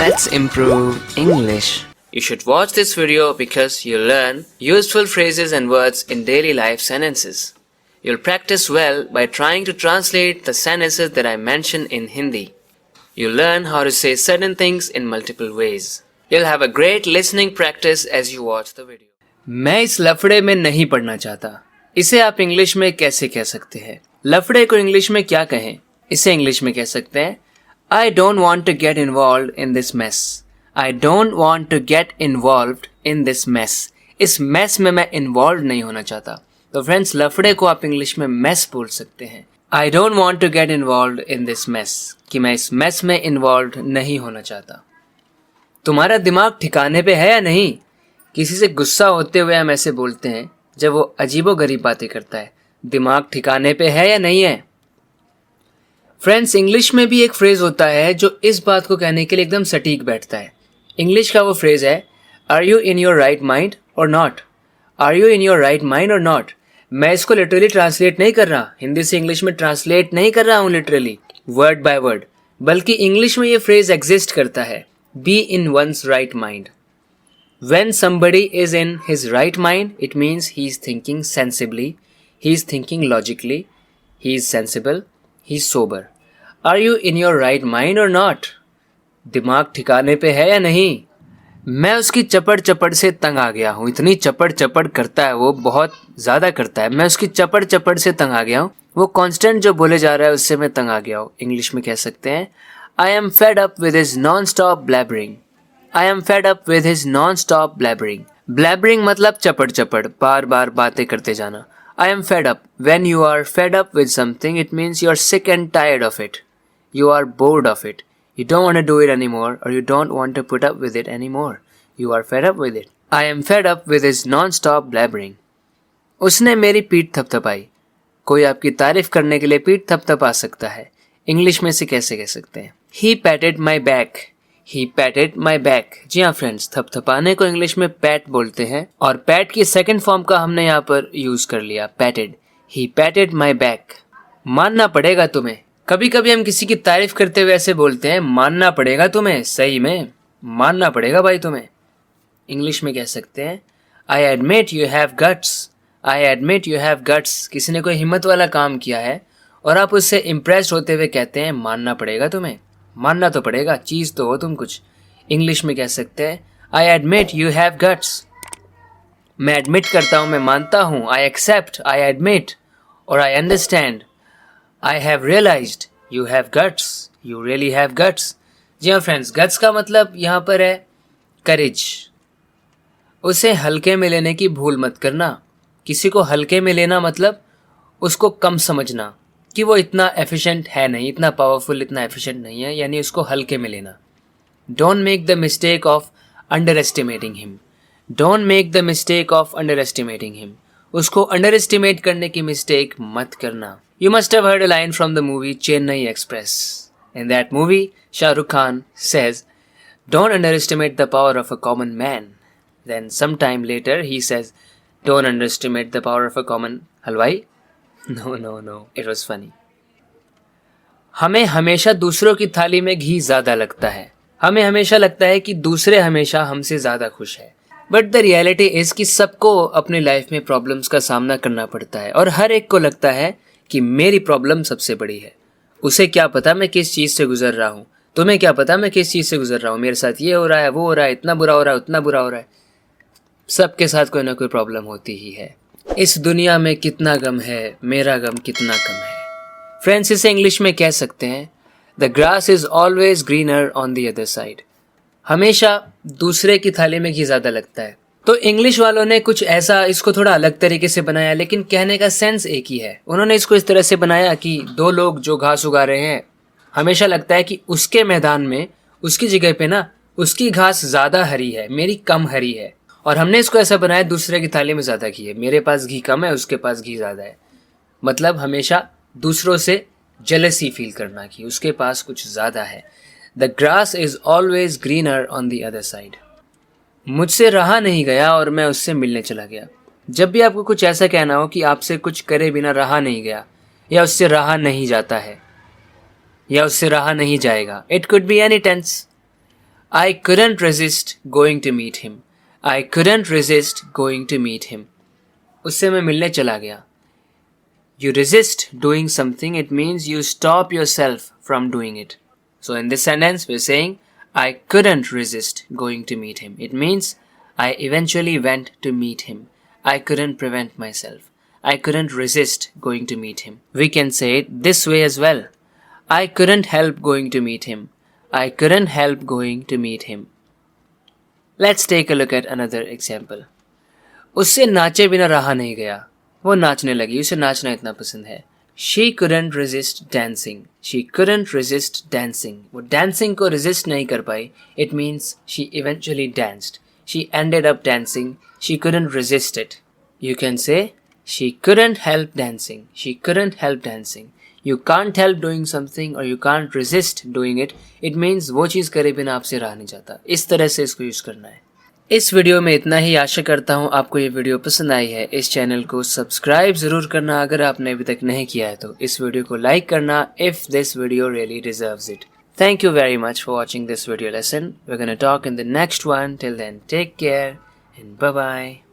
Let's improve English. You should watch this video because you'll learn useful phrases and words in daily life sentences. You'll practice well by trying to translate the sentences that I mention in Hindi. You'll learn how to say certain things in multiple ways. You'll have a great listening practice as you watch the video. मैं इस लफड़े में नहीं पढ़ना चाहता. इसे आप English में कैसे कह सकते हैं? लफड़े को इंग्लिश में क्या कहें? इसे इंग्लिश में कह सकते हैं I don't want to get involved in this mess. I don't want to get involved in this mess. इस mess में मैं involved नहीं होना चाहता. तो फ्रेंड्स लफड़े को आप इंग्लिश में mess बोल सकते हैं. I don't want to get involved in this mess. कि मैं इस mess में involved नहीं होना चाहता. तुम्हारा दिमाग ठिकाने पे है या नहीं? किसी से गुस्सा होते हुए हम ऐसे बोलते हैं जब वो अजीबोगरीब बातें करता है. दिमाग ठिकाने पे है या नहीं है? फ्रेंड्स इंग्लिश में भी एक फ्रेज होता है जो इस बात को कहने के लिए एकदम सटीक बैठता है. इंग्लिश का वो फ्रेज है are you in your right mind or not. Are you in your right mind or not. मैं इसको लिटरली ट्रांसलेट नहीं कर रहा, हिंदी से इंग्लिश में ट्रांसलेट नहीं कर रहा हूँ लिटरली वर्ड बाय वर्ड, बल्कि इंग्लिश में ये फ्रेज एग्जिस्ट करता है be in one's right mind. When somebody is in his right mind, it means he is thinking sensibly, he is thinking logically, he is sensible, he is sober. Are you in your right mind or not? दिमाग ठिकाने पे है या नहीं? मैं उसकी चपड़ चपड़ से तंग आ गया हूँ. इतनी चपड़ चपड़ करता है वो, बहुत ज़्यादा करता है. मैं उसकी चपड़ चपड़ से तंग आ गया हूँ. वो कांस्टेंट जो बोले जा रहा है उससे मैं तंग आ गया हूँ. इंग्लिश में कह सकते हैं I am fed up with his non-stop blabbering. I am fed up with his non-stop blabbering. Blabbering मतलब चपड़ चपड़, बार बार बातें करते जाना. I am fed up. When you are fed up with something, it means you are sick and tired of it. You are bored of it. You don't want to do it anymore, or you don't want to put up with it anymore. You are fed up with it. I am fed up with his non-stop blabbering. उसने मेरी पीठ थपथपाई. कोई आपकी तारीफ करने के लिए पीठ थपथपा सकता है. इंग्लिश में से कैसे कह सकते हैं? He patted my back. He patted my back. जी हाँ फ्रेंड्स, थपथपाने को इंग्लिश में पैट बोलते हैं और पैट की सेकंड फॉर्म का हमने यहाँ पर यूज कर लिया, पैटेड. He patted my back. मानना पड़ेगा तुम्हें. कभी कभी हम किसी की तारीफ करते हुए ऐसे बोलते हैं मानना पड़ेगा तुम्हें. सही में मानना पड़ेगा भाई तुम्हें. इंग्लिश में कह सकते हैं I admit you have guts. I admit you have guts. किसी ने कोई हिम्मत वाला काम किया है और आप उससे इम्प्रेस्ड होते हुए कहते हैं मानना पड़ेगा तुम्हें. मानना तो पड़ेगा, चीज़ तो हो तुम कुछ. इंग्लिश में कह सकते हैं I admit you have guts. मैं एडमिट करता हूँ, मैं मानता हूँ. आई एक्सेप्ट, आई एडमिट और I understand. I have realized you have guts. You really have guts. जी हाँ फ्रेंड्स, गट्स का मतलब यहाँ पर है करेज. उसे हल्के में लेने की भूल मत करना. किसी को हल्के में लेना मतलब उसको कम समझना कि वो इतना एफिशिएंट है नहीं, इतना पावरफुल, इतना एफिशिएंट नहीं है, यानी उसको हल्के में लेना. Don't make the mistake of underestimating him. Don't make the mistake of underestimating him. उसको अंडर एस्टिमेट करने की मिस्टेक मत करना. You must have heard a line from the movie Chennai Express. In that movie Shahrukh Khan says don't underestimate the power of a common man. Then some time later he says don't underestimate the power of a common halwai. No, it was funny. हमें हमेशा दूसरों की थाली में घी ज़्यादा लगता है. हमें हमेशा लगता है कि दूसरे हमेशा हमसे ज़्यादा खुश है. बट द रियलिटी इज़ कि सबको अपनी लाइफ में प्रॉब्लम्स का सामना करना पड़ता है और हर एक को लगता है कि मेरी प्रॉब्लम सबसे बड़ी है. उसे क्या पता मैं किस चीज़ से गुजर रहा हूँ. तुम्हें क्या पता मैं किस चीज़ से गुजर रहा हूँ. मेरे साथ ये हो रहा है, वो हो रहा है, इतना बुरा हो रहा है, उतना बुरा हो रहा है. सबके साथ कोई ना कोई प्रॉब्लम होती ही है. इस दुनिया में कितना गम है, मेरा गम कितना कम है. फ्रेंड्स इसे इंग्लिश में कह सकते हैं the grass is always greener on the other side. हमेशा दूसरे की थाली में घी ज़्यादा लगता है. तो इंग्लिश वालों ने कुछ ऐसा इसको थोड़ा अलग तरीके से बनाया, लेकिन कहने का सेंस एक ही है. उन्होंने इसको इस तरह से बनाया कि दो लोग जो घास उगा रहे हैं, हमेशा लगता है कि उसके मैदान में, उसकी जगह पे ना, उसकी घास ज़्यादा हरी है, मेरी कम हरी है. और हमने इसको ऐसा बनाया दूसरे की थाली में ज़्यादा घी है, मेरे पास घी कम है, उसके पास घी ज़्यादा है. मतलब हमेशा दूसरों से जेलसी फील करना कि उसके पास कुछ ज़्यादा है. The grass is always greener on the other side. मुझसे रहा नहीं गया और मैं उससे मिलने चला गया. जब भी आपको कुछ ऐसा कहना हो कि आपसे कुछ करे बिना रहा नहीं गया, या उससे रहा नहीं जाता है, या उससे रहा नहीं जाएगा, it could be any tense. I couldn't resist going to meet him. I couldn't resist going to meet him. उससे मैं मिलने चला गया. You resist doing something, it means you stop yourself from doing it. So in this sentence, we're saying, I couldn't resist going to meet him. It means I eventually went to meet him. I couldn't prevent myself. I couldn't resist going to meet him. We can say it this way as well. I couldn't help going to meet him. I couldn't help going to meet him. Let's take a look at another example. उससे नाचे बिना रहा नहीं गया. वो नाचने लगी, उसे नाचना इतना पसंद है. She couldn't resist dancing. She couldn't resist dancing. वो dancing को resist नहीं कर पाई. It means she eventually danced. She ended up dancing. She couldn't resist it. You can say, she couldn't help dancing. She couldn't help dancing. You can't help doing something or you can't resist doing it. It means वो चीज़ करे बिना आपसे रहा नहीं जाता. इस तरह से इसको यूज़ करना है. इस वीडियो में इतना ही. आशा करता हूँ आपको ये वीडियो पसंद आई है. इस चैनल को सब्सक्राइब ज़रूर करना अगर आपने अभी तक नहीं किया है तो. इस वीडियो को लाइक करना if this video really deserves it. Thank you very much for watching this video lesson. We're gonna talk in the next one. Till then, take care and bye-bye.